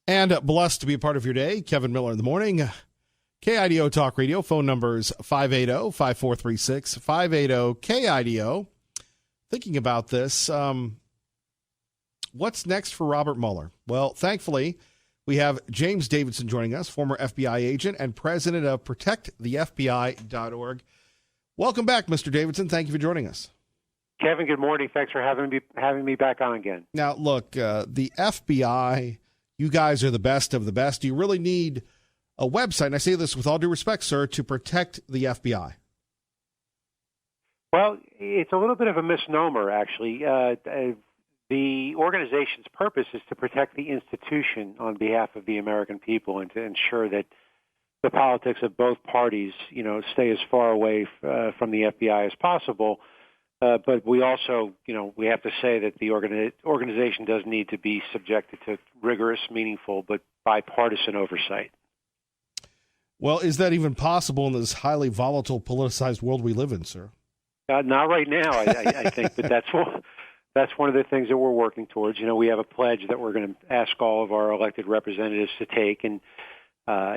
And blessed to be a part of your day. Kevin Miller in the morning. KIDO Talk Radio. Phone numbers 580-5436, 580-KIDO. Thinking about this, what's next for Robert Mueller? Well, thankfully, we have James Davidson joining us, former FBI agent and president of ProtectTheFBI.org. Welcome back, Mr. Davidson. Thank you for joining us. Kevin, good morning. Thanks for having me back on again. Now, look, the FBI, you guys are the best of the best. Do you really need a website, and I say this with all due respect, sir, to protect the FBI? Well, it's a little bit of a misnomer, actually. The organization's purpose is to protect the institution on behalf of the American people and to ensure that the politics of both parties, stay as far away from the FBI as possible. But we also, we have to say that the organization does need to be subjected to rigorous, meaningful, but bipartisan oversight. Well, is that even possible in this highly volatile, politicized world we live in, sir? Not right now, I think, but that's one of the things that we're working towards. We have a pledge that we're going to ask all of our elected representatives to take, and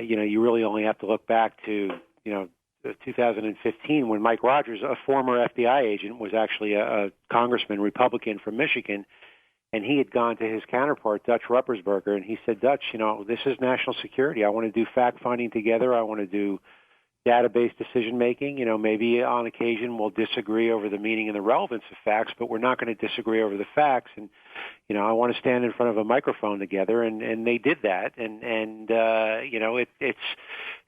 you really only have to look back to 2015 when Mike Rogers, a former FBI agent, was actually a congressman, Republican from Michigan, and he had gone to his counterpart, Dutch Ruppersberger, and he said, Dutch, this is national security. I want to do fact-finding together. I want to do database decision-making. Maybe on occasion we'll disagree over the meaning and the relevance of facts, but we're not going to disagree over the facts. And, I want to stand in front of a microphone together, and they did that. And it's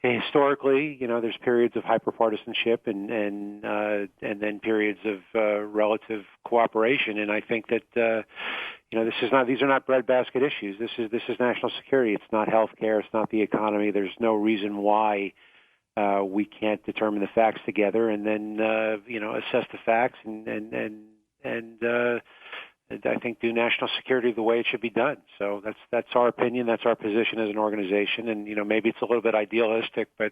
historically, there's periods of hyperpartisanship and then periods of relative cooperation. And I think that, these are not breadbasket issues. This is national security. It's not health care. It's not the economy. There's no reason why we can't determine the facts together and then, assess the facts and I think do national security the way it should be done. So that's our opinion. That's our position as an organization. And, maybe it's a little bit idealistic, but,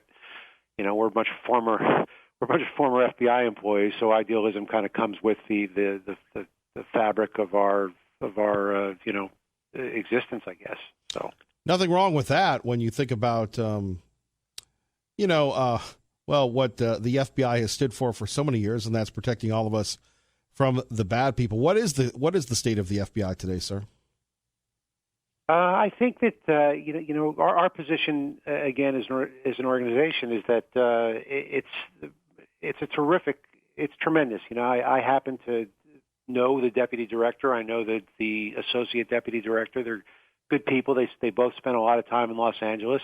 we're a bunch of former FBI employees. So idealism kind of comes with the fabric of our existence, I guess. So nothing wrong with that when you think about, what the FBI has stood for so many years, and that's protecting all of us from the bad people. What is the state of the FBI today, sir? I think that our position again as an organization is that it's tremendous. I happen to know the deputy director. I know that the associate deputy director. They're good people. They both spent a lot of time in Los Angeles.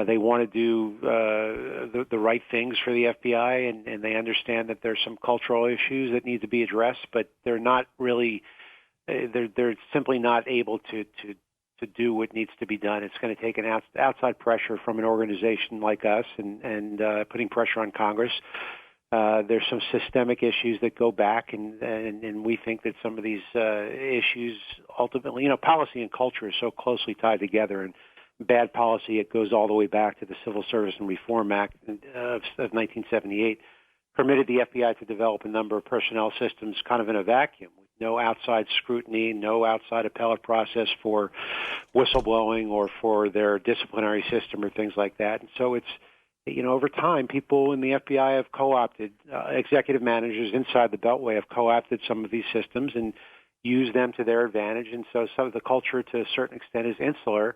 They want to do the right things for the FBI, and they understand that there's some cultural issues that need to be addressed, but they're not really they're simply not able to do what needs to be done. It's going to take an outside pressure from an organization like us and putting pressure on Congress. There's some systemic issues that go back, and we think that some of these issues ultimately, policy and culture are so closely tied together, and bad policy, it goes all the way back to the Civil Service and Reform Act of 1978, permitted the FBI to develop a number of personnel systems kind of in a vacuum, with no outside scrutiny, no outside appellate process for whistleblowing or for their disciplinary system or things like that. And so it's, over time, people in the FBI have co-opted, executive managers inside the Beltway have co-opted some of these systems and used them to their advantage. And so some of the culture, to a certain extent, is insular.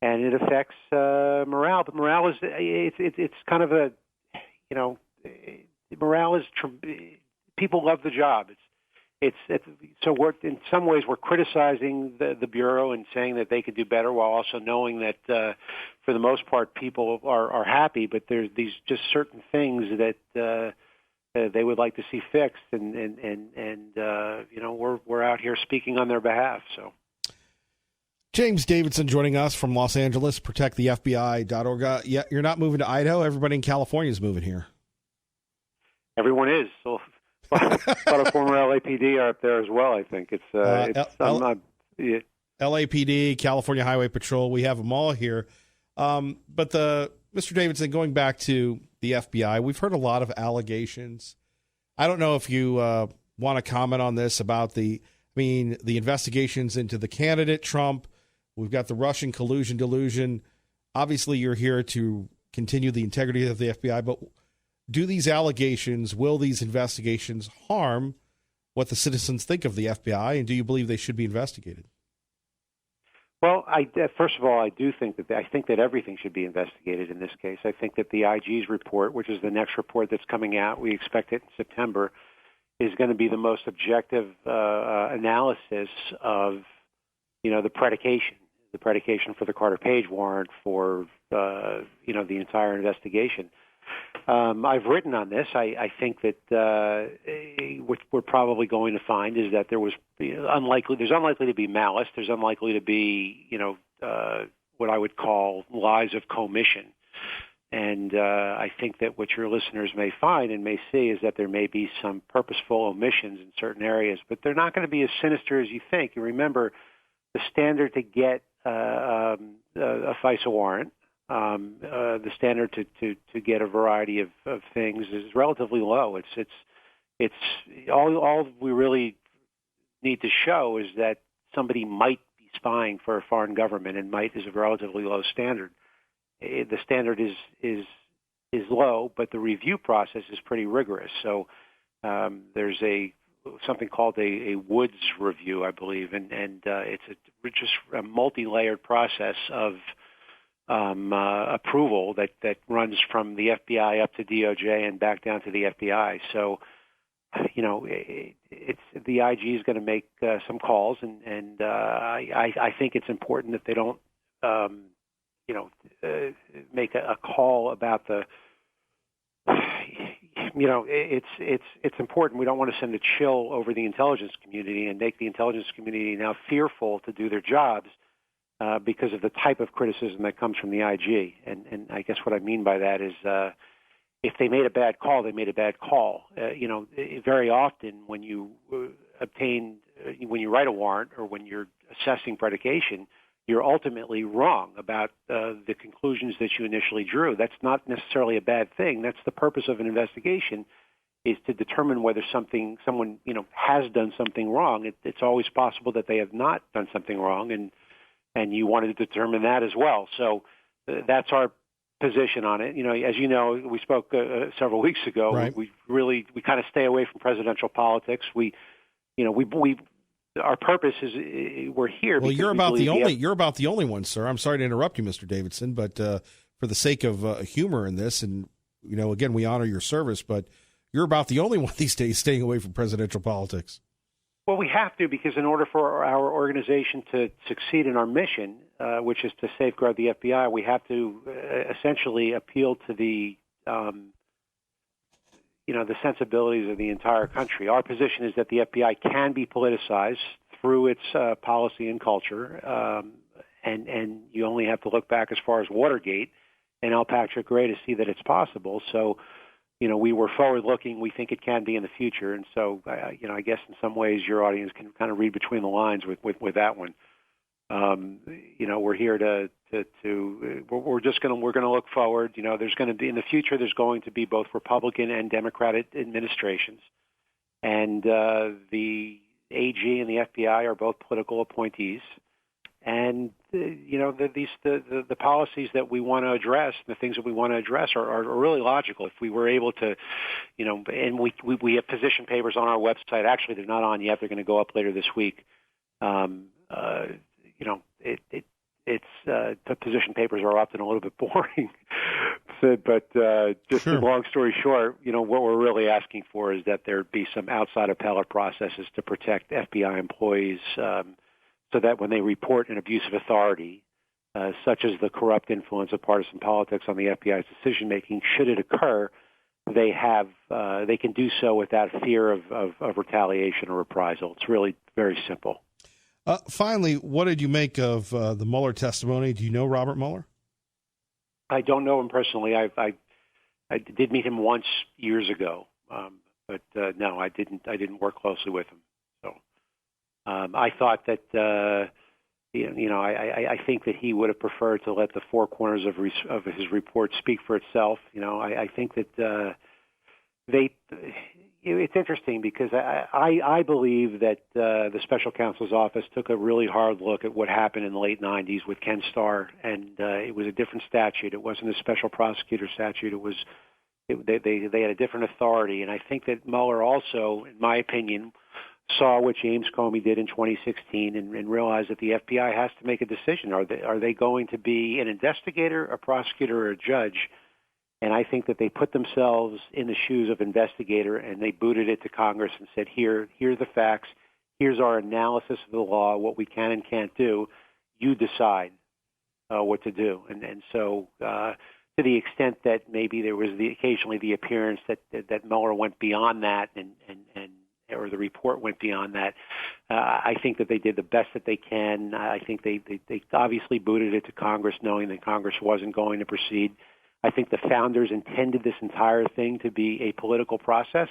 And it affects morale, but morale is it's kind of a morale is people love the job. It's so we're in some ways we're criticizing the Bureau and saying that they could do better, while also knowing that for the most part people are happy, but there's these just certain things that they would like to see fixed, and we're out here speaking on their behalf. So. James Davidson joining us from Los Angeles, ProtectTheFBI.org. Yeah, you're not moving to Idaho. Everybody in California is moving here. Everyone is. So a lot of former LAPD are up there as well, I think. LAPD, California Highway Patrol, we have them all here. But Mr. Davidson, going back to the FBI, we've heard a lot of allegations. I don't know if you want to comment on this about the investigations into the candidate Trump, We've got the Russian collusion delusion. Obviously, you're here to continue the integrity of the FBI, but will these investigations harm what the citizens think of the FBI, and do you believe they should be investigated? Well, first of all, I do think that everything should be investigated in this case. I think that the IG's report, which is the next report that's coming out, we expect it in September, is going to be the most objective analysis of, the predication for the Carter Page warrant, for the entire investigation. I've written on this. I think that what we're probably going to find is that there's unlikely to be malice. There's unlikely to be, what I would call lies of commission. And I think that what your listeners may find and may see is that there may be some purposeful omissions in certain areas, but they're not going to be as sinister as you think. You remember the standard to get a FISA warrant. The standard to get a variety of things is relatively low. It's all we really need to show is that somebody might be spying for a foreign government, and might is a relatively low standard. The standard is low, but the review process is pretty rigorous. So there's something called a Woods review, I believe, and it's just a multi-layered process of approval that runs from the FBI up to DOJ and back down to the FBI. So, it's the IG is going to make some calls, and I think it's important that they don't, make a call about the. It's important. We don't want to send a chill over the intelligence community and make the intelligence community now fearful to do their jobs. Because of the type of criticism that comes from the IG. And I guess what I mean by that is if they made a bad call, they made a bad call. Very often when you when you write a warrant or when you're assessing predication, you're ultimately wrong about the conclusions that you initially drew. That's not necessarily a bad thing. That's the purpose of an investigation, is to determine whether someone has done something wrong. It's always possible that they have not done something wrong, and you wanted to determine that as well. So that's our position on it. As you know, we spoke several weeks ago. Right. We kind of stay away from presidential politics. Our purpose is we're here. Well, you're about the only one, sir. I'm sorry to interrupt you, Mr. Davidson, but for the sake of humor in this, and again, we honor your service, but you're about the only one these days staying away from presidential politics. Well, we have to, because in order for our organization to succeed in our mission, which is to safeguard the FBI, we have to essentially appeal to the sensibilities of the entire country. Our position is that the FBI can be politicized through its policy and culture, and you only have to look back as far as Watergate and L. Patrick Gray to see that it's possible. So, we were forward-looking. We think it can be in the future, and so, I guess in some ways your audience can kind of read between the lines with that one. We're here we're going to look forward. There's going to be in the future. There's going to be both Republican and Democratic administrations, and the AG and the FBI are both political appointees. And the policies that we want to address, the things that we want to address, are really logical. If we were able to, and we have position papers on our website. Actually, they're not on yet. They're going to go up later this week. The position papers are often a little bit boring. But just Sure. Long story short, what we're really asking for is that there be some outside appellate processes to protect FBI employees, so that when they report an abuse of authority, such as the corrupt influence of partisan politics on the FBI's decision-making, should it occur, they can do so without fear of retaliation or reprisal. It's really very simple. Finally, what did you make of the Muller testimony? Do you know Robert Mueller? I don't know him personally. I did meet him once years ago, but no, I didn't work closely with him. So I thought that I think that he would have preferred to let the four corners of his report speak for itself. I think that it's interesting because I believe that the special counsel's office took a really hard look at what happened in the late 90s with Ken Starr, and it was a different statute. It wasn't a special prosecutor statute. They had a different authority, and I think that Mueller also, in my opinion, saw what James Comey did in 2016 and realized that the FBI has to make a decision. Are they going to be an investigator, a prosecutor, or a judge? And I think that they put themselves in the shoes of investigator, and they booted it to Congress and said, here are the facts. Here's our analysis of the law, what we can and can't do. You decide what to do. And so to the extent that maybe there was occasionally the appearance that Mueller went beyond that and or the report went beyond that, I think that they did the best that they can. I think they obviously booted it to Congress knowing that Congress wasn't going to proceed. I think the founders intended this entire thing to be a political process,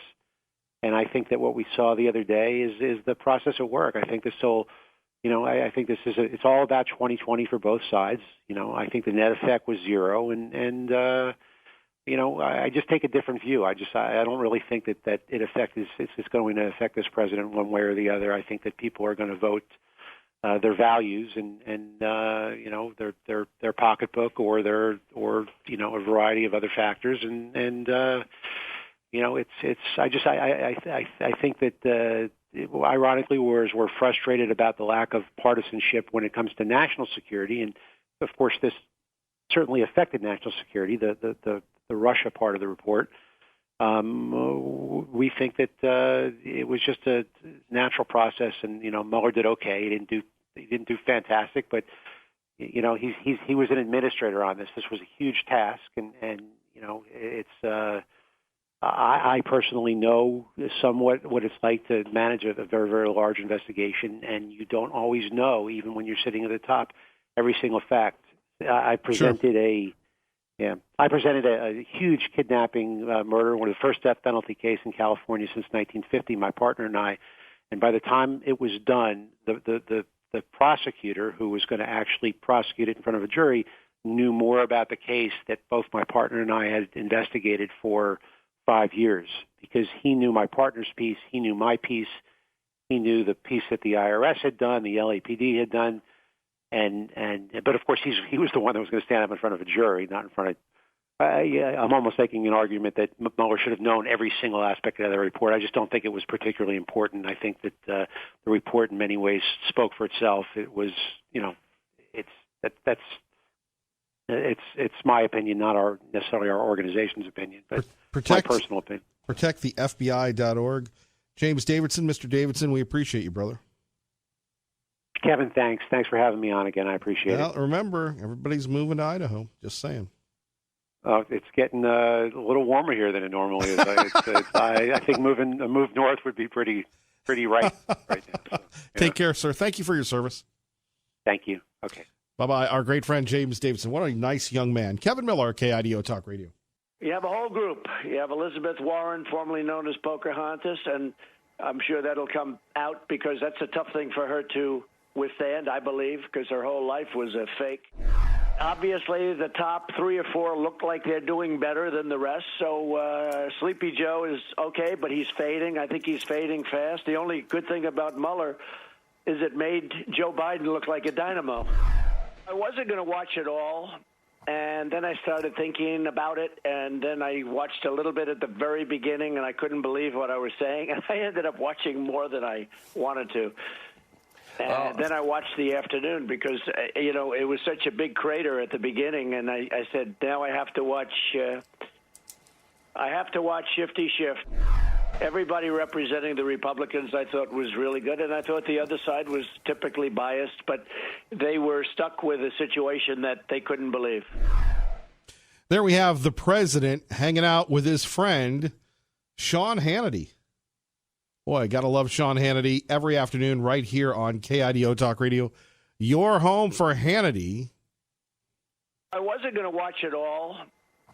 and I think that what we saw the other day is the process at work. I think this whole, I think this is it's all about 2020 for both sides. I think the net effect was zero, and I just take a different view. I don't really think that it's going to affect this president one way or the other. I think that people are going to vote their values and their pocketbook or a variety of other factors and I think that ironically we're frustrated about the lack of partisanship when it comes to national security, and of course this certainly affected national security, the Russia part of the report. We think that it was just a natural process, and Mueller did okay. He didn't do fantastic, but he was an administrator on this. This was a huge task, and it's. I personally know somewhat what it's like to manage a very, very large investigation, and you don't always know, even when you're sitting at the top, every single fact. I presented a huge kidnapping murder, one of the first death penalty case in California since 1950, my partner and I. And by the time it was done, the prosecutor who was going to actually prosecute it in front of a jury knew more about the case that both my partner and I had investigated for 5 years, because he knew my partner's piece, he knew my piece, he knew the piece that the IRS had done, the LAPD had done, but of course he was the one that was going to stand up in front of a jury, not in front of. I'm almost making an argument that Mueller should have known every single aspect of the report. I just don't think it was particularly important. I think that the report in many ways spoke for itself. It was, it's my opinion, not necessarily our organization's opinion, but my personal opinion. ProtectTheFBI.org. James Davidson, Mr. Davidson, we appreciate you, brother. Kevin, thanks. Thanks for having me on again. I appreciate it. Remember, everybody's moving to Idaho. Just saying. It's getting a little warmer here than it normally is. I think a move north would be pretty right now. So, Take care, sir. Thank you for your service. Thank you. Okay. Bye-bye. Our great friend James Davidson. What a nice young man. Kevin Miller, KIDO Talk Radio. You have a whole group. You have Elizabeth Warren, formerly known as Pocahontas, and I'm sure that'll come out because that's a tough thing for her to withstand, I believe, because her whole life was a fake. Obviously, the top 3 or 4 look like they're doing better than the rest, so Sleepy Joe is okay, but he's fading. I think he's fading fast. The only good thing about Mueller is it made Joe Biden look like a dynamo. I wasn't going to watch it all, and then I started thinking about it, and then I watched a little bit at the very beginning, and I couldn't believe what I was saying, and I ended up watching more than I wanted to. And then I watched the afternoon because, it was such a big crater at the beginning, and I said, now I have to watch Shifty Shift. Everybody representing the Republicans I thought was really good, and I thought the other side was typically biased, but they were stuck with a situation that they couldn't believe. There we have the president hanging out with his friend, Sean Hannity. Boy, got to love Sean Hannity every afternoon right here on KIDO Talk Radio. Your home for Hannity. I wasn't going to watch it all,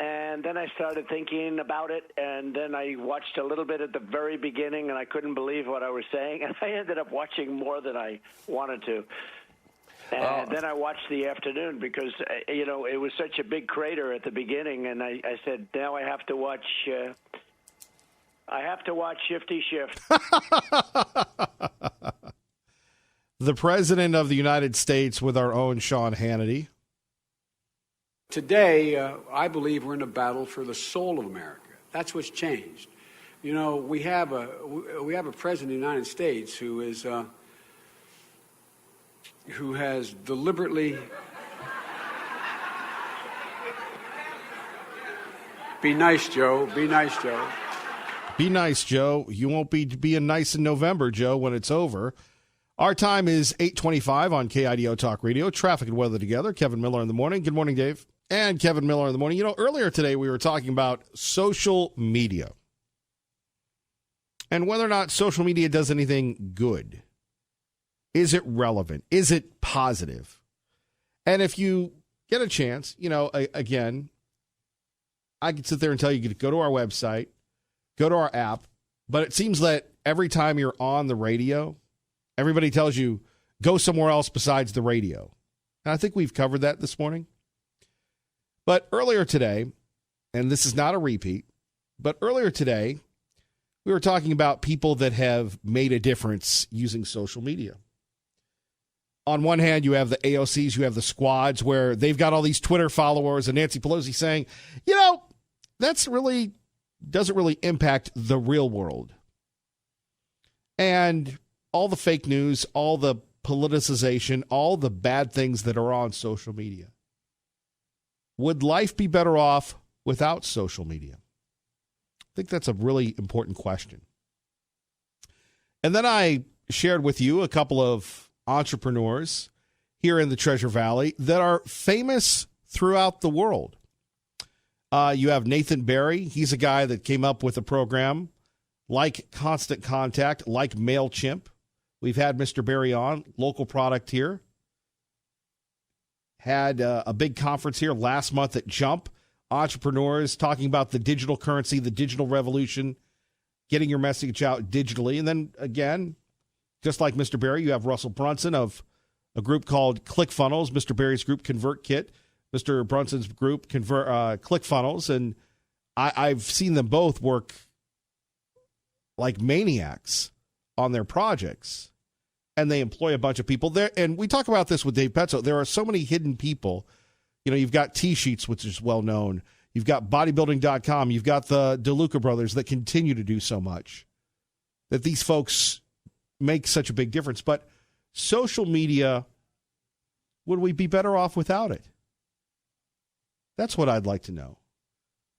and then I started thinking about it, and then I watched a little bit at the very beginning, and I couldn't believe what I was saying, and I ended up watching more than I wanted to. And then I watched the afternoon because, it was such a big crater at the beginning, and I said, now I have to watch I have to watch Shifty Shift. The President of the United States with our own Sean Hannity. Today, I believe we're in a battle for the soul of America. That's what's changed. You know, we have a president of the United States who has deliberately. Be nice, Joe. Be nice, Joe. Be nice, Joe. You won't be being nice in November, Joe, when it's over. Our time is 8:25 on KIDO Talk Radio. Traffic and weather together. Kevin Miller in the morning. Good morning, Dave. And Kevin Miller in the morning. You know, earlier today we were talking about social media and whether or not social media does anything good. Is it relevant? Is it positive? And if you get a chance, you know, again, I could sit there and tell you to go to our website, go to our app, but it seems that every time you're on the radio, everybody tells you, go somewhere else besides the radio. And I think we've covered that this morning. But earlier today, and this is not a repeat, but earlier today, we were talking about people that have made a difference using social media. On one hand, you have the AOCs, you have the squads where they've got all these Twitter followers and Nancy Pelosi saying, you know, that's really doesn't really impact the real world. And all the fake news, all the politicization, all the bad things that are on social media. Would life be better off without social media? I think that's a really important question. And then I shared with you a couple of entrepreneurs here in the Treasure Valley that are famous throughout the world. You have Nathan Barry. He's a guy that came up with a program like Constant Contact, like MailChimp. We've had Mr. Barry on, local product here. Had a big conference here last month at Jump. Entrepreneurs talking about the digital currency, the digital revolution, getting your message out digitally. And then again, just like Mr. Barry, you have Russell Brunson of a group called ClickFunnels, Mr. Barry's group ConvertKit, Mr. Brunson's group ClickFunnels. And I've seen them both work like maniacs on their projects. And they employ a bunch of people there. And we talk about this with Dave Petzo. There are so many hidden people. You know, you've got T-Sheets, which is well known. You've got bodybuilding.com. You've got the DeLuca brothers that continue to do so much. That these folks make such a big difference. But social media, would we be better off without it? That's what I'd like to know.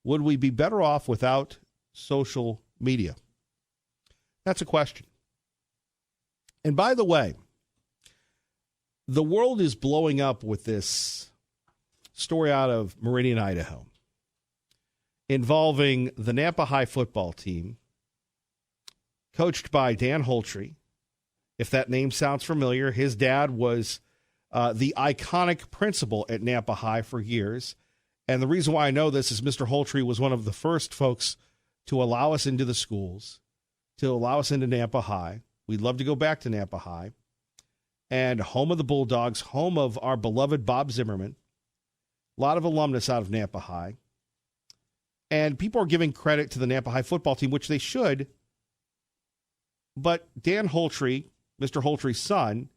Would we be better off without social media? That's a question. And by the way, the world is blowing up with this story out of Meridian, Idaho, involving the Nampa High football team, coached by Dan Holtry. If that name sounds familiar, his dad was the iconic principal at Nampa High for years. And the reason why I know this is Mr. Holtry was one of the first folks to allow us into the schools, to allow us into Nampa High. We'd love to go back to Nampa High. And home of the Bulldogs, home of our beloved Bob Zimmerman. A lot of alumnus out of Nampa High. And people are giving credit to the Nampa High football team, which they should. But Dan Holtry, Mr. Holtry's son,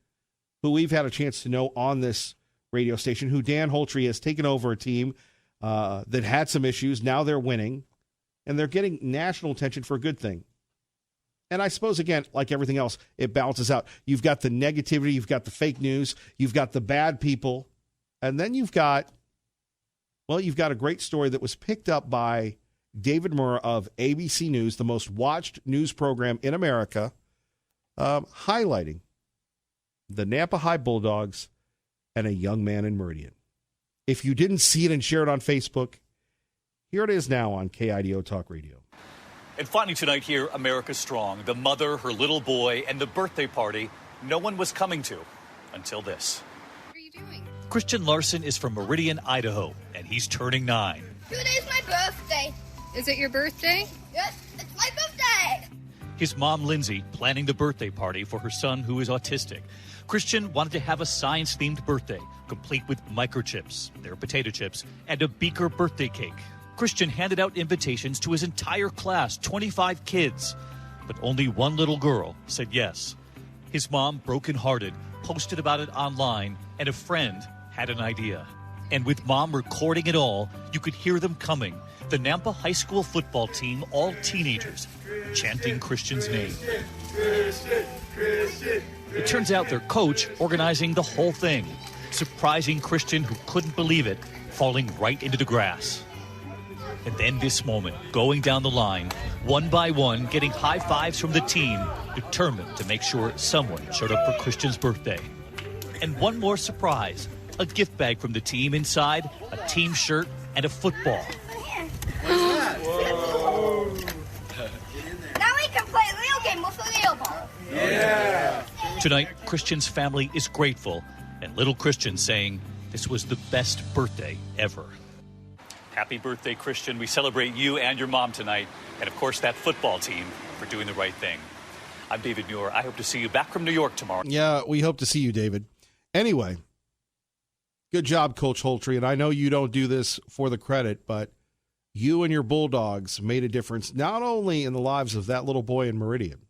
who we've had a chance to know on this radio station, who Dan Holtry has taken over a team that had some issues. Now they're winning. And they're getting national attention for a good thing. And I suppose, again, like everything else, it balances out. You've got the negativity, you've got the fake news, you've got the bad people, and then you've got a great story that was picked up by David Muir of ABC News, the most watched news program in America, highlighting the Nampa High Bulldogs and a young man in Meridian. If you didn't see it and share it on Facebook, here it is now on KIDO Talk Radio. And finally tonight here, America Strong, the mother, her little boy, and the birthday party no one was coming to until this. What are you doing? Christian Larson is from Meridian, Idaho, and he's turning 9. Today's my birthday. Is it your birthday? Yes, it's my birthday. His mom, Lindsay, planning the birthday party for her son who is autistic. Christian wanted to have a science-themed birthday, complete with microchips, their potato chips, and a beaker birthday cake. Christian handed out invitations to his entire class, 25 kids. But only one little girl said yes. His mom, brokenhearted, posted about it online, and a friend had an idea. And with Mom recording it all, you could hear them coming. The Nampa High School football team, all teenagers, chanting Christian's name. It turns out their coach organizing the whole thing, surprising Christian, who couldn't believe it, falling right into the grass. And then this moment, going down the line, one by one, getting high fives from the team, determined to make sure someone showed up for Christian's birthday. And one more surprise, a gift bag from the team, inside a team shirt and a football. Whoa. Now we can play a real game with a real ball. Yeah. Tonight, Christian's family is grateful, and little Christian saying this was the best birthday ever. Happy birthday, Christian. We celebrate you and your mom tonight, and of course that football team for doing the right thing. I'm David Muir. I hope to see you back from New York tomorrow. Yeah, we hope to see you, David. Anyway, good job, Coach Holtry. And I know you don't do this for the credit, but you and your Bulldogs made a difference not only in the lives of that little boy in Meridian,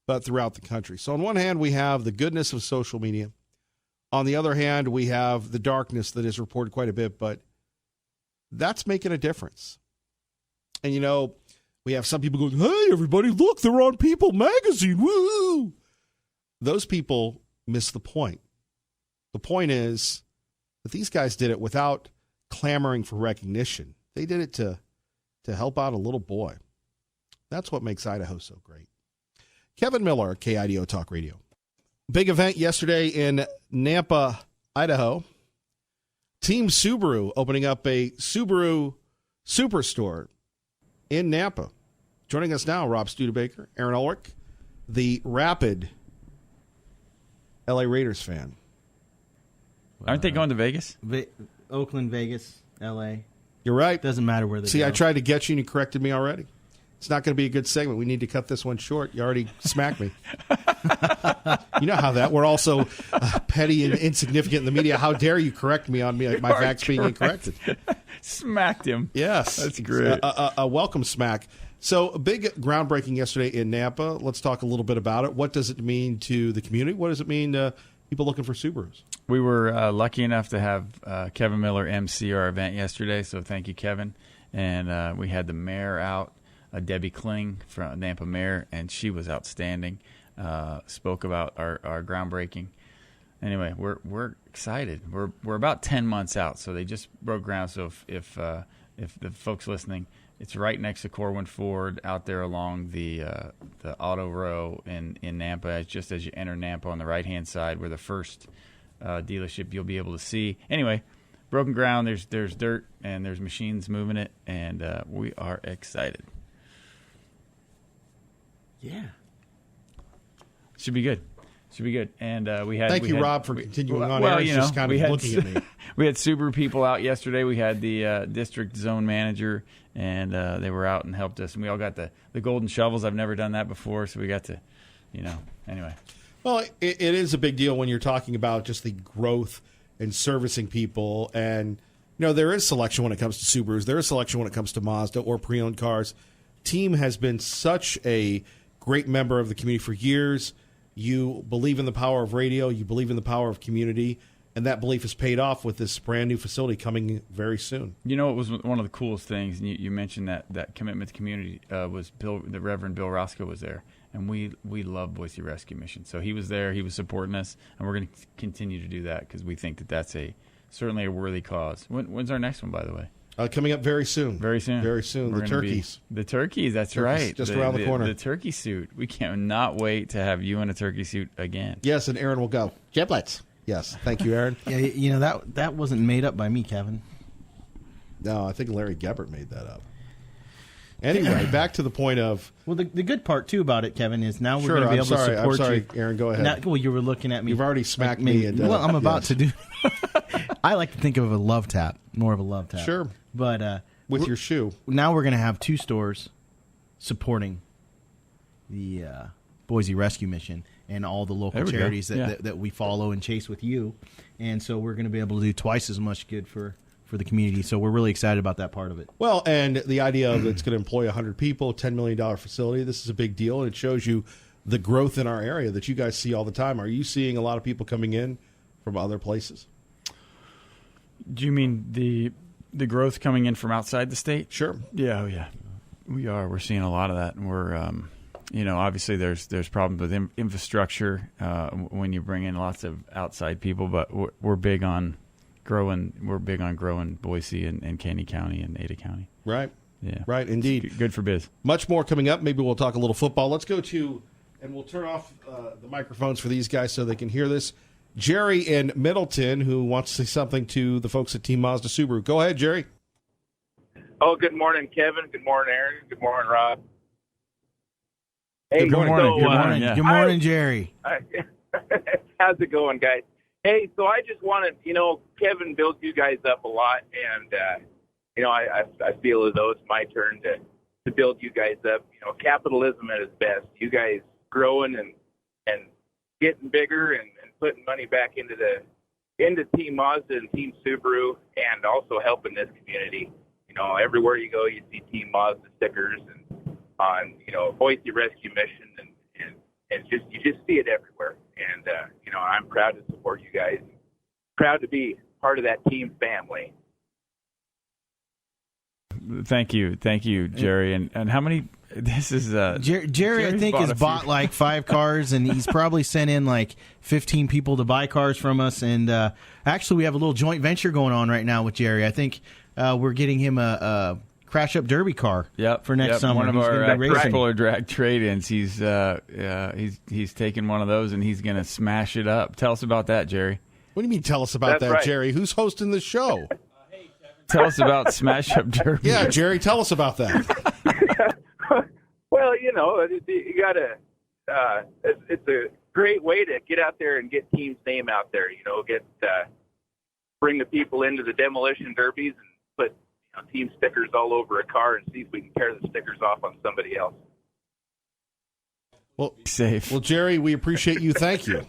but throughout the country. So on one hand, we have the goodness of social media. On the other hand, we have the darkness that is reported quite a bit, but that's making a difference. And, you know, we have some people going, hey, everybody, look, they're on People magazine. Woo! Those people miss the point. The point is that these guys did it without clamoring for recognition. They did it to help out a little boy. That's what makes Idaho so great. Kevin Miller, KIDO Talk Radio. Big event yesterday in Nampa, Idaho. Team Subaru opening up a Subaru Superstore in Nampa. Joining us now, Rob Studebaker, Aaron Ulrich, the rabid LA Raiders fan. Aren't they going to Vegas? Oakland, Vegas, L.A. You're right. Doesn't matter where they See, go. I tried to get you and you corrected me already. It's not going to be a good segment. We need to cut this one short. You already smacked me. You know how that. We're also petty and insignificant in the media. How dare you correct me on my facts being incorrected? Smacked him. Yes. That's great. A welcome smack. So a big groundbreaking yesterday in Nampa. Let's talk a little bit about it. What does it mean to the community? What does it mean to people looking for Subarus? We were lucky enough to have Kevin Miller MC our event yesterday, so thank you, Kevin. And we had the mayor out, Debbie Kling from Nampa Mayor, and she was outstanding. Spoke about our groundbreaking. Anyway, we're excited. We're about 10 months out, so they just broke ground. So if the folks listening, it's right next to Corwin Ford out there along the auto row in Nampa. Just as you enter Nampa on the right-hand side, we're the first dealership you'll be able to see. Anyway, broken ground, there's dirt, and there's machines moving it, and we are excited. Yeah. Should be good. And we had. Thank you, Rob, for continuing on. Well, Aaron's just kind of looking at me. We had Subaru people out yesterday. We had the district zone manager, and they were out and helped us. And we all got the golden shovels. I've never done that before, so we got to, anyway. Well, it is a big deal when you're talking about just the growth and servicing people. And, there is selection when it comes to Subarus. There is selection when it comes to Mazda or pre-owned cars. Team has been such a great member of the community for years. You believe in the power of radio. You believe in the power of community. And that belief is paid off with this brand new facility coming very soon. It was one of the coolest things, and you mentioned that commitment to community was the Reverend Bill Roscoe was there. And we love Boise Rescue Mission. So he was there. He was supporting us. And we're going to continue to do that because we think that that's certainly a worthy cause. When's our next one, by the way? Coming up very soon. Very soon. The turkeys. The turkeys, that's right. Just around the corner. The turkey suit. We cannot wait to have you in a turkey suit again. Yes, and Aaron will go. Giblets. Yes. Thank you, Aaron. Yeah, that wasn't made up by me, Kevin. No, I think Larry Gebert made that up. Anyway, back to the point of... Well, the good part, too, about it, Kevin, is now we're going to be able to support I'm sorry, you. Aaron, go ahead. You were looking at me. You've already smacked me. I'm about to do... I like to think of a love tap, more of a love tap. Sure. But with your shoe. Now we're going to have 2 stores supporting the Boise Rescue Mission and all the local charities that we follow and chase with you. And so we're going to be able to do twice as much good for for the community. So we're really excited about that part of it. Well, and the idea of it's going to employ 100 people, $10 million facility, this is a big deal, and it shows you the growth in our area that you guys see all the time. Are you seeing a lot of people coming in from other places? Do you mean the growth coming in from outside the state? Sure. Yeah, we are. We're seeing a lot of that, and we're, obviously there's problems with infrastructure when you bring in lots of outside people, but we're big on growing. We're big on growing Boise and Caney County and Ada County. Right. Yeah. Right. Indeed. Good for biz. Much more coming up. Maybe we'll talk a little football. Let's go to, and we'll turn off the microphones for these guys so they can hear this. Jerry in Middleton, who wants to say something to the folks at Team Mazda Subaru. Go ahead, Jerry. Oh, good morning, Kevin. Good morning, Aaron. Good morning, Rob. Hey, good morning. Good morning. Yeah. Good morning, Jerry. How's it going, guys? Hey, so I just wanted, Kevin built you guys up a lot, and, I feel as though it's my turn to build you guys up. Capitalism at its best. You guys growing and getting bigger and putting money back into Team Mazda and Team Subaru, and also helping this community. Everywhere you go, you see Team Mazda stickers and on Boise Rescue Mission, and you just see it everywhere. And I'm proud to support you guys. Proud to be part of that team family. Thank you, Jerry. And how many? This is Jerry. I think has bought like 5 cars, and he's probably sent in like 15 people to buy cars from us. And actually, we have a little joint venture going on right now with Jerry. I think we're getting him a crash up derby car. For next summer. One of our puller drag trade-ins. He's taken one of those, and he's going to smash it up. Tell us about that, Jerry. What do you mean? Tell us about that, Jerry? Who's hosting the show? Tell us about Smash Up Derby. Yeah, Jerry, tell us about that. Well, you got to. It's a great way to get out there and get Team's name out there. Bring the people into the demolition derbies and put Team stickers all over a car and see if we can tear the stickers off on somebody else. Well, safe. Well, Jerry, we appreciate you. Thank you.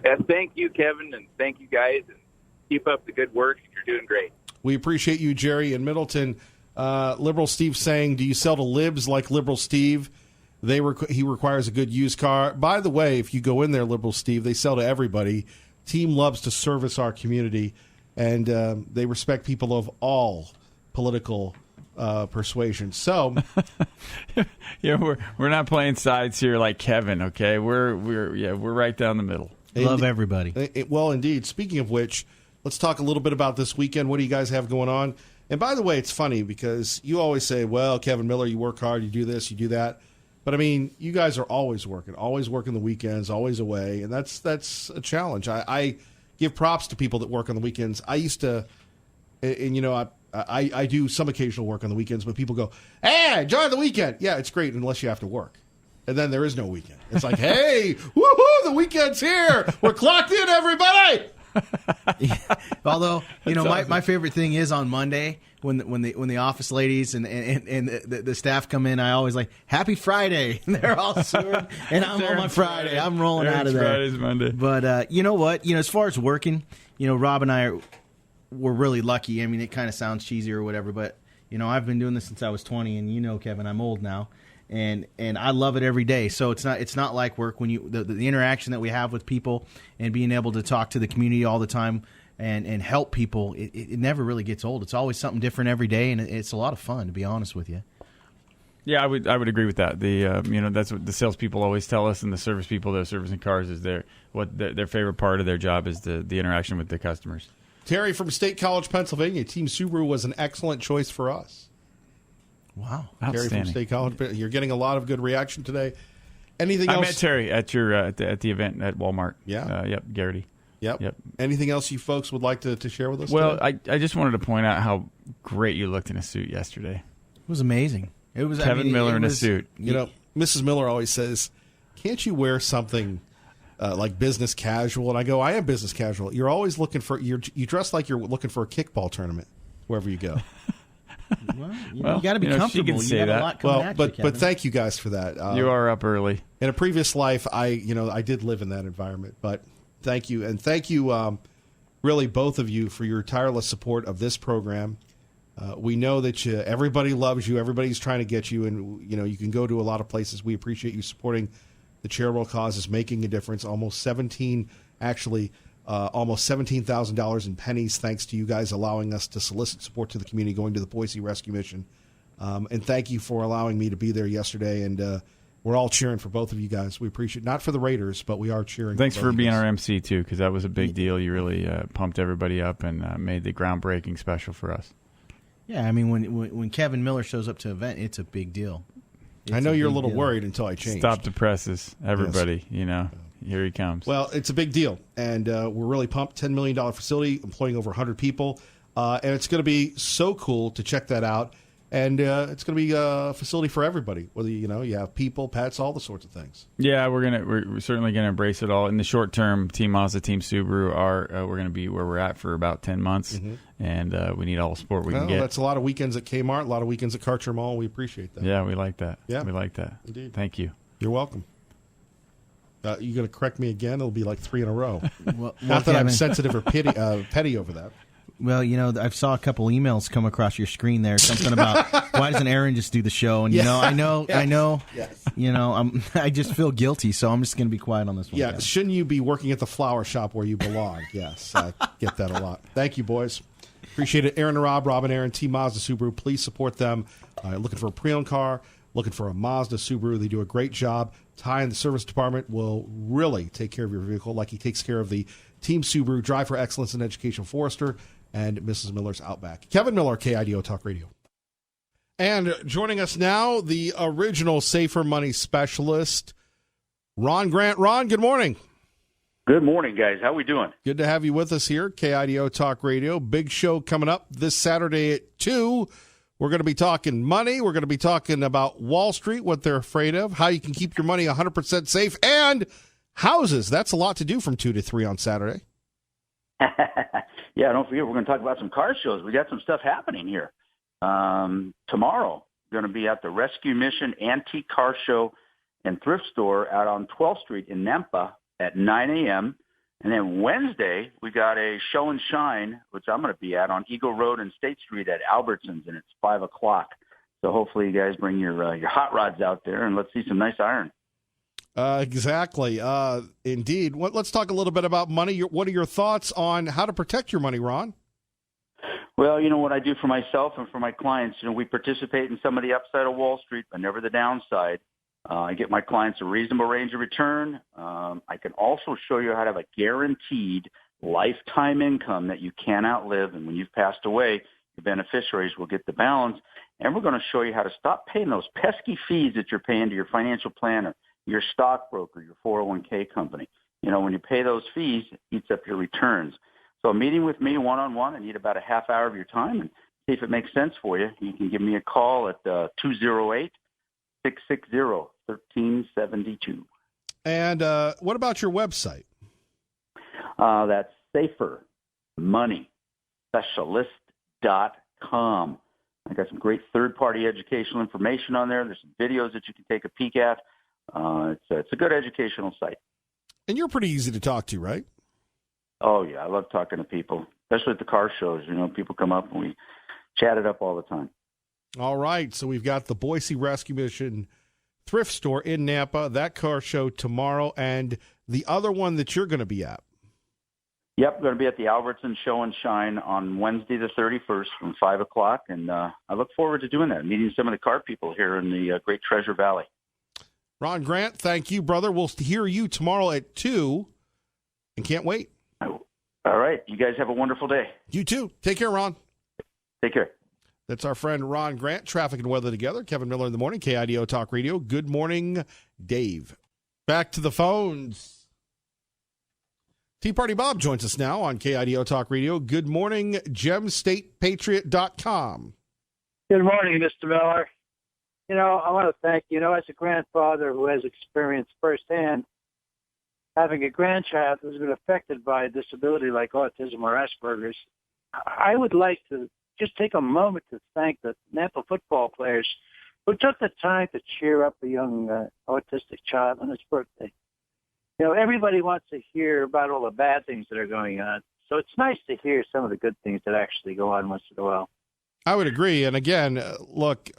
And thank you, Kevin, and thank you guys, and keep up the good work. You're doing great. We appreciate you, Jerry, in Middleton. Liberal Steve saying, do you sell to libs like Liberal Steve? He requires a good used car. By the way, if you go in there, Liberal Steve, they sell to everybody. Team loves to service our community, and they respect people of all political persuasion. So, we're not playing sides here like Kevin. Okay, we're right down the middle. Love everybody. Well, indeed. Speaking of which, let's talk a little bit about this weekend. What do you guys have going on? And by the way, it's funny because you always say, well, Kevin Miller, you work hard, you do this, you do that. But, I mean, you guys are always working the weekends, always away, and that's a challenge. I give props to people that work on the weekends. I used to, and, I do some occasional work on the weekends, but people go, hey, enjoy the weekend. Yeah, it's great unless you have to work. And then there is no weekend. It's like, hey, woohoo, the weekend's here. We're clocked in, everybody. Although, my favorite thing is on Monday when the office ladies and the staff come in, I always like, happy Friday. And they're all sore, and I'm on my Friday. I'm rolling out of there. Friday's Monday. But you know what? As far as working, Rob and I we're really lucky. I mean, it kind of sounds cheesy or whatever, but I've been doing this since I was 20, and Kevin, I'm old now. And I love it every day. So it's not like work when the interaction that we have with people and being able to talk to the community all the time and help people. It never really gets old. It's always something different every day, and it's a lot of fun, to be honest with you. Yeah, I would agree with that. That's what the salespeople always tell us, and the service people that are servicing cars is their favorite part of their job is the interaction with the customers. Terry from State College, Pennsylvania. Team Subaru was an excellent choice for us. Wow. Terry from State College. You're getting a lot of good reaction today. Anything else? I met Terry at your at the event at Walmart. Yeah. Yep, Garrity. Yep. Anything else you folks would like to share with us Well, today? I just wanted to point out how great you looked in a suit yesterday. It was amazing. It was Kevin Miller in a suit. Mrs. Miller always says, can't you wear something like business casual? And I go, I am business casual. You're always looking for, you dress like you're looking for a kickball tournament wherever you go. Well, you got to be comfortable. She can say you got that. a lot coming at you, but thank you guys for that. You are up early. In a previous life, I did live in that environment. But thank you, and thank you, really both of you for your tireless support of this program. We know that everybody loves you. Everybody's trying to get you, and you can go to a lot of places. We appreciate you supporting the charitable causes, making a difference. Almost $17,000 in pennies, thanks to you guys allowing us to solicit support to the community, going to the Boise Rescue Mission. And thank you for allowing me to be there yesterday. And we're all cheering for both of you guys. We appreciate it. Not for the Raiders, but we are cheering. Thanks for being our MC, too, because that was a big deal. You really pumped everybody up and made the groundbreaking special for us. Yeah, I mean, when Kevin Miller shows up to an event, it's a big deal. I know you're a little worried until I change. Stop the presses, everybody. Yes. Here he comes. Well, it's a big deal, and we're really pumped. $10 million facility, employing over 100 people, and it's going to be so cool to check that out. And it's going to be a facility for everybody, whether you have people, pets, all the sorts of things. Yeah, we're certainly gonna embrace it all. In the short term, Team Mazda, Team Subaru we're gonna be where we're at for about 10 months, and we need all the support we can get. That's a lot of weekends at Kmart, a lot of weekends at Karcher Mall. We appreciate that. Yeah, we like that. Yeah, we like that. Indeed. Thank you. You're welcome. You going to correct me again? It'll be like 3 in a row. Well, Not that I'm sensitive or petty over that. Well, I saw a couple emails come across your screen there. Something about why doesn't Aaron just do the show? And I know. Yes. I just feel guilty, so I'm just going to be quiet on this one. Yeah, shouldn't you be working at the flower shop where you belong? Yes, I get that a lot. Thank you, boys. Appreciate it. Aaron and Rob, Aaron, Team Mazda Subaru. Please support them. Looking for a pre-owned car, looking for a Mazda Subaru. They do a great job. Ty in the service department will really take care of your vehicle like he takes care of the Team Subaru Drive for Excellence in Education Forester and Mrs. Miller's Outback. Kevin Miller, KIDO Talk Radio. And joining us now, the original Safer Money specialist, Ron Grant. Ron, good morning. Good morning, guys. How we doing? Good to have you with us here, KIDO Talk Radio. Big show coming up this Saturday at 2. We're going to be talking money. We're going to be talking about Wall Street, what they're afraid of, how you can keep your money 100% safe, and houses. That's a lot to do from 2 to 3 on Saturday. Yeah, don't forget, we're going to talk about some car shows. We got some stuff happening here. Tomorrow, we're going to be at the Rescue Mission Antique Car Show and Thrift Store out on 12th Street in Nampa at 9 a.m. And then Wednesday, we got a show and shine, which I'm going to be at on Eagle Road and State Street at Albertsons, and it's 5 o'clock. So hopefully you guys bring your hot rods out there, and let's see some nice iron. Exactly. Indeed. Let's talk a little bit about money. What are your thoughts on how to protect your money, Ron? Well, what I do for myself and for my clients, we participate in some of the upside of Wall Street, but never the downside. I get my clients a reasonable range of return. I can also show you how to have a guaranteed lifetime income that you can't outlive. And when you've passed away, your beneficiaries will get the balance. And we're going to show you how to stop paying those pesky fees that you're paying to your financial planner, your stockbroker, your 401k company. When you pay those fees, it eats up your returns. So a meeting with me one-on-one, I need about a half hour of your time, and see if it makes sense for you. You can give me a call at 208-660-1372. And what about your website? That's safermoneyspecialist.com. I got some great third-party educational information on there. There's some videos that you can take a peek at. It's a good educational site. And you're pretty easy to talk to, right? Oh, yeah. I love talking to people, especially at the car shows. People come up and we chat it up all the time. All right. So we've got the Boise Rescue Mission Thrift Store in Nampa, that car show tomorrow, and the other one that you're going to be at. Yep, going to be at the Albertson Show and Shine on Wednesday the 31st from 5 o'clock, and I look forward to doing that, meeting some of the car people here in the Great Treasure Valley. Ron Grant, thank you, brother. We'll hear you tomorrow at 2, and can't wait. All right. You guys have a wonderful day. You too. Take care, Ron. Take care. That's our friend Ron Grant, Traffic and Weather Together. Kevin Miller in the morning, KIDO Talk Radio. Good morning, Dave. Back to the phones. Tea Party Bob joins us now on KIDO Talk Radio. Good morning, GemStatePatriot.com. Good morning, Mr. Miller. I want to thank you. As a grandfather who has experienced firsthand having a grandchild who's been affected by a disability like autism or Asperger's, I would like to just take a moment to thank the Nampa football players who took the time to cheer up a young autistic child on his birthday. Everybody wants to hear about all the bad things that are going on. So it's nice to hear some of the good things that actually go on once in a while. I would agree. And again, look,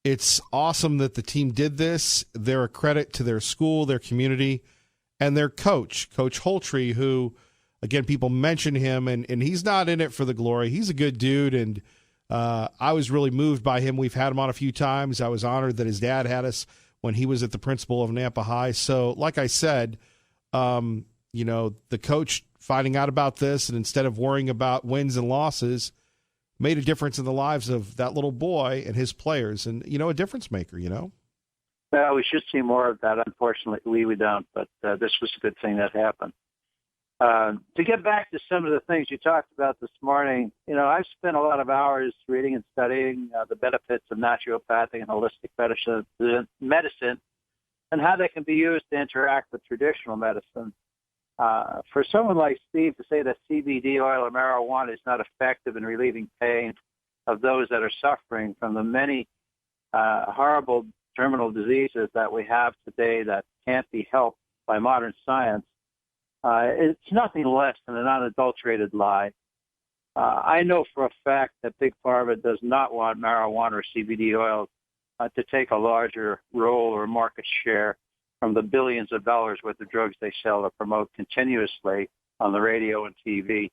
it's awesome that the team did this. They're a credit to their school, their community, and their coach, Coach Holtree, who, again, people mention him, and he's not in it for the glory. He's a good dude, and I was really moved by him. We've had him on a few times. I was honored that his dad had us when he was at the principal of Nampa High. So, like I said, the coach finding out about this and instead of worrying about wins and losses made a difference in the lives of that little boy and his players, and, a difference maker, Well, we should see more of that. Unfortunately, we don't, but this was a good thing that happened. To get back to some of the things you talked about this morning, I've spent a lot of hours reading and studying the benefits of naturopathic and holistic medicine and how they can be used to interact with traditional medicine. For someone like Steve to say that CBD oil or marijuana is not effective in relieving pain of those that are suffering from the many horrible terminal diseases that we have today that can't be helped by modern science, it's nothing less than an unadulterated lie. I know for a fact that Big Pharma does not want marijuana or CBD oil to take a larger role or market share from the billions of dollars worth of drugs they sell or promote continuously on the radio and TV.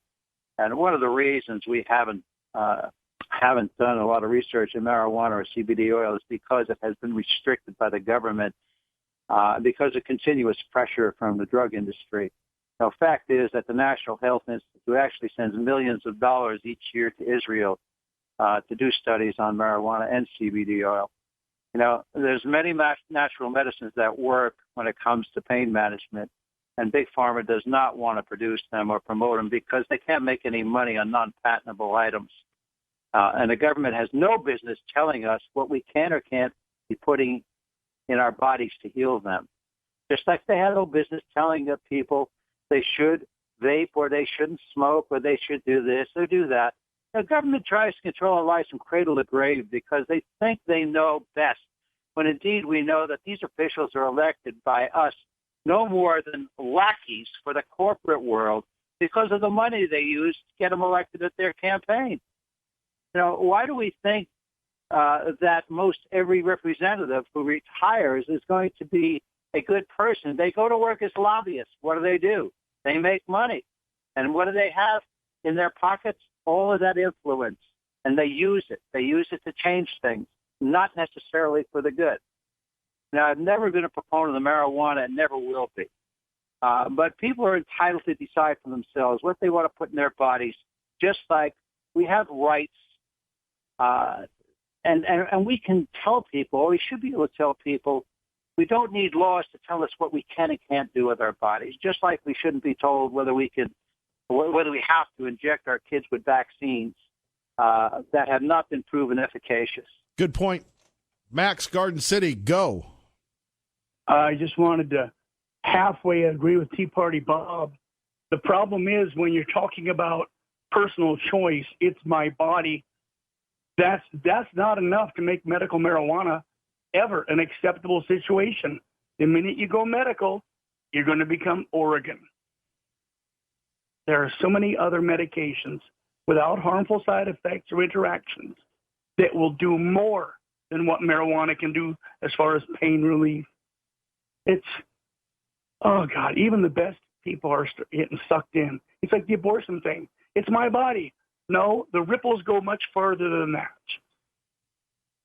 And one of the reasons we haven't done a lot of research in marijuana or CBD oil is because it has been restricted by the government because of continuous pressure from the drug industry. Now, fact is that the National Health Institute actually sends millions of dollars each year to Israel to do studies on marijuana and CBD oil. There's many natural medicines that work when it comes to pain management, and Big Pharma does not want to produce them or promote them because they can't make any money on non-patentable items. And the government has no business telling us what we can or can't be putting in our bodies to heal them. Just like they have no business telling people they should vape or they shouldn't smoke or they should do this or do that. The government tries to control our lives from cradle to grave because they think they know best, when indeed we know that these officials are elected by us no more than lackeys for the corporate world because of the money they use to get them elected at their campaign. Why do we think that most every representative who retires is going to be a good person? They go to work as lobbyists. What do? They make money. And what do they have in their pockets? All of that influence. And they use it. They use it to change things, not necessarily for the good. Now, I've never been a proponent of marijuana and never will be. But people are entitled to decide for themselves what they want to put in their bodies, just like we have rights. And we can tell people, or we should be able to tell people, we don't need laws to tell us what we can and can't do with our bodies, just like we shouldn't be told whether we have to inject our kids with vaccines that have not been proven efficacious. Good point. Max, Garden City, go. I just wanted to halfway agree with Tea Party Bob. The problem is when you're talking about personal choice, it's my body. That's not enough to make medical marijuana ever an acceptable situation. The minute you go medical, you're going to become Oregon. There are so many other medications without harmful side effects or interactions that will do more than what marijuana can do as far as pain relief. Even the best people are getting sucked in. It's like the abortion thing. It's my body. No, the ripples go much further than that.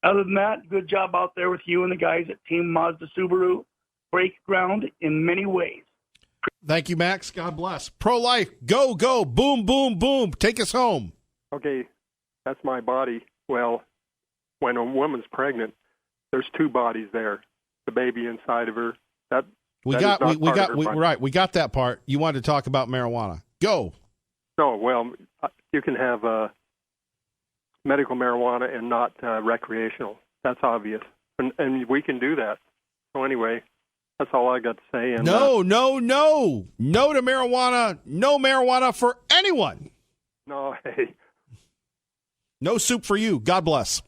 Other than that, good job out there with you and the guys at Team Mazda Subaru. Break ground in many ways. Thank you, Max. God bless. Pro-life, go, go, boom, boom, boom. Take us home. Okay, that's my body. Well, when a woman's pregnant, there's two bodies there. The baby inside of her. We got that part. You wanted to talk about marijuana. Go. No, well, you can have medical marijuana and not recreational. That's obvious. And we can do that. So anyway, that's all I got to say. And, no to marijuana. No marijuana for anyone. No, hey. No soup for you. God bless.